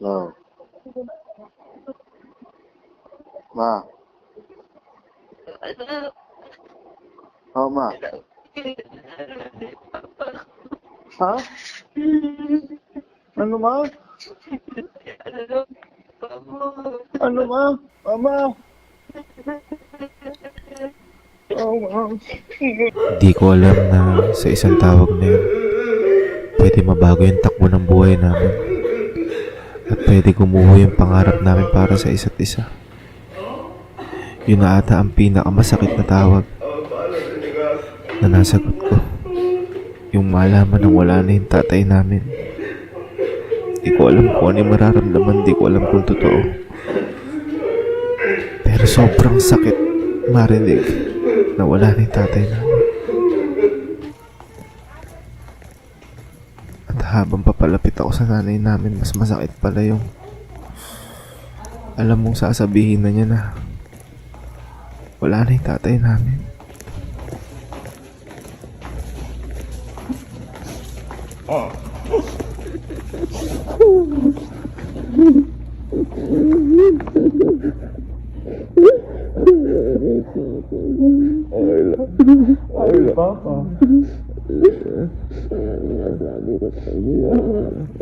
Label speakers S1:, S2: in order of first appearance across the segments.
S1: No. Ma. Oh, ma. Ha? Ano, ma? Ano, ma? Mama? Oh, ma.
S2: Di ko alam na sa isang tawag na yun, pwede mabago yung takbo ng buhay namin at pwede gumuho yung pangarap namin para sa isa't isa. Yun na ata ang pinakamasakit na tawag na nasagot ko. Yung malaman na wala na yung tatay namin. Di ko alam kung ano yung mararamdaman, di ko alam kung totoo. Pero sobrang sakit marinig na wala na yung tatay namin. At habang papalapit ako sa nanay namin, mas masakit pala yung alam mong sasabihin na niya na wala na yung tatay namin.
S1: Ay, Papa.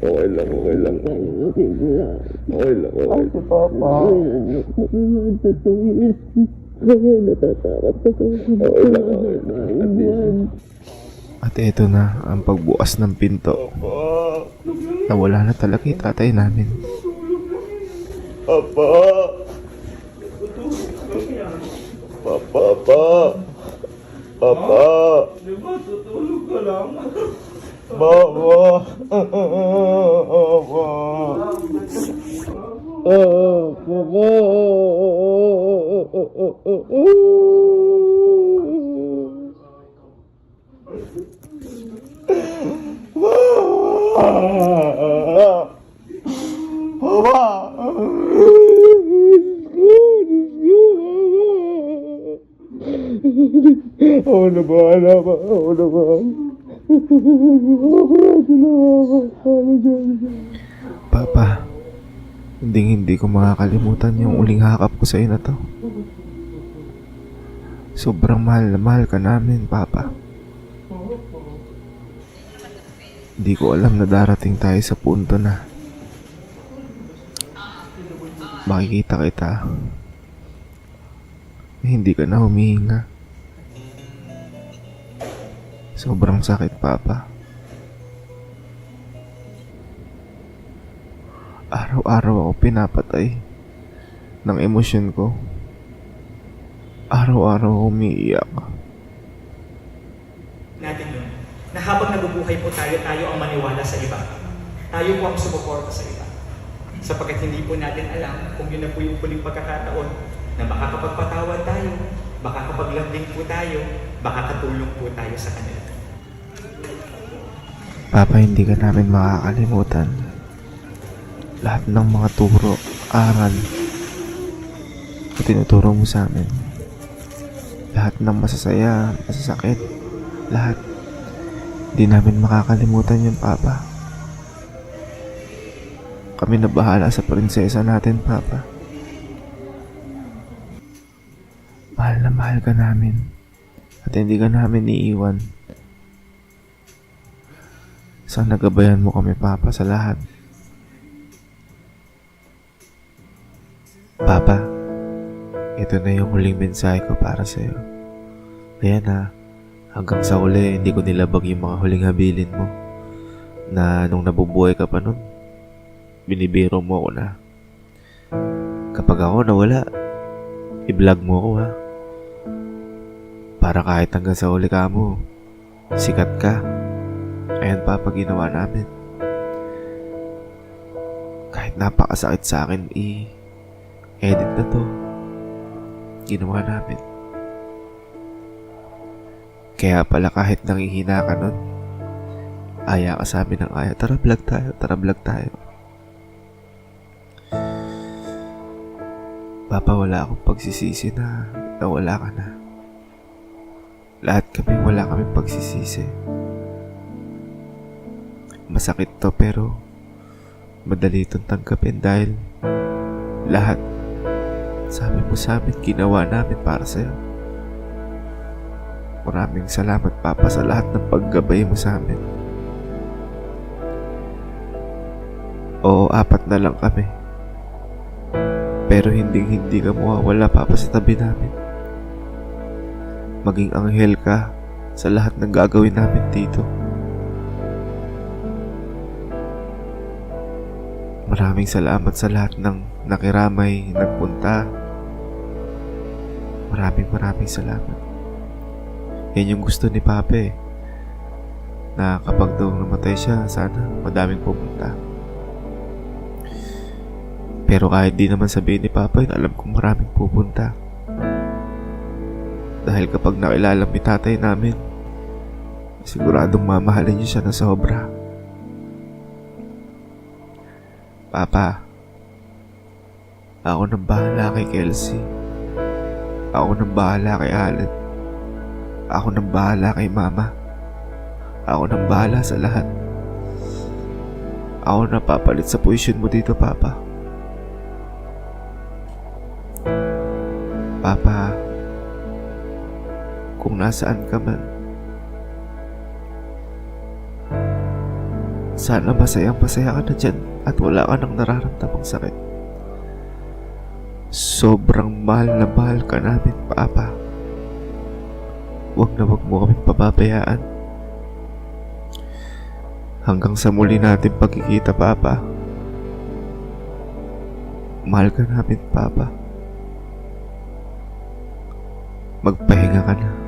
S1: Okay lang. Okay lang, Ay, si Papa.
S2: At ito na ang pagbukas ng pinto. Nawala na talaga yung tatay namin.
S1: Papa. Papa. Papa.
S3: Diba, tutulog ka lang.
S1: Papa. Oo naman, Ama. Oo naman.
S2: Papa, hindi ko makakalimutan yung uling hakap ko sa ina to. Sobrang mahal na mahal ka namin, Papa. Hindi ko alam na darating tayo sa punto na makikita kita na hindi ka na humihinga. Sobrang sakit, Papa. Araw-araw ako pinapatay ng emosyon ko. Araw-araw ako umiiyak.
S4: Natin yun, na habang nabubuhay po tayo ang maniwala sa iba. Tayo po ang sumuporta sa iba. Sapagkat hindi po natin alam kung yun na po yung huling pagkakataon na makakapagpatawad tayo, makakapaglambing po tayo, makakatulong po tayo sa kanila.
S2: Papa, hindi ka namin makakalimutan. Lahat ng mga turo, aral na tinuturo mo sa amin. Lahat ng masasaya, masasakit, lahat. Hindi namin makakalimutan yun, Papa. Kami na bahala sa prinsesa natin, Papa. Mahal na mahal ka namin. At hindi ka namin iiwan. Sana gabayan mo kami, Papa, sa lahat. Papa, ito na yung huling mensahe ko para sa'yo. Kaya na, hanggang sa uli, hindi ko nilabag yung mga huling habilin mo. Na nung nabubuhay ka pa nun, binibiro mo ako na kapag ako nawala, i-vlog mo ako, ha. Para kahit hanggang sa uli ka mo, sikat ka. Ayan, Papa, ginawa namin. Kahit napakasakit sa akin, edit na to. Ginawa namin. Kaya pala kahit nangihina ka nun, aya ka sa amin ng aya. Tara vlog tayo. Papa, wala akong pagsisisi na nawala ka na. Lahat kami wala kami pagsisisi. Masakit to pero madali itong tanggapin dahil lahat sabi mo sa amin, ginawa namin para sa'yo. Maraming salamat, Papa, sa lahat ng paggabay mo sa amin. Oo, 4 na lang kami. Pero hindi ka mawawala, Papa, sa tabi namin. Maging anghel ka sa lahat ng gagawin namin dito. Maraming salamat sa lahat ng nakiramay, nagpunta. Maraming salamat. Yan yung gusto ni Papa eh. Na kapag daw namatay siya, sana madaming pumunta. Pero kahit di naman sabihin ni Papa yun, alam kong maraming pupunta. Dahil kapag nakilala mo yung tatay namin, siguradong mamahalin niyo siya na sobra. Papa, ako nang bahala kay Kelsey. Ako nang bahala kay Alan. Ako nang bahala kay Mama. Ako nang bahala sa lahat. Ako na papalit sa posisyon mo dito, Papa. Papa, kung nasaan ka man, sana masayang-masaya ka na dyan at wala ka nang nararamdamang sakit. Sobrang mahal na mahal ka namin, Papa. Huwag na huwag mo kaming pababayaan. Hanggang sa muli natin pagkikita, Papa. Mahal ka namin, Papa. Magpahinga ka na.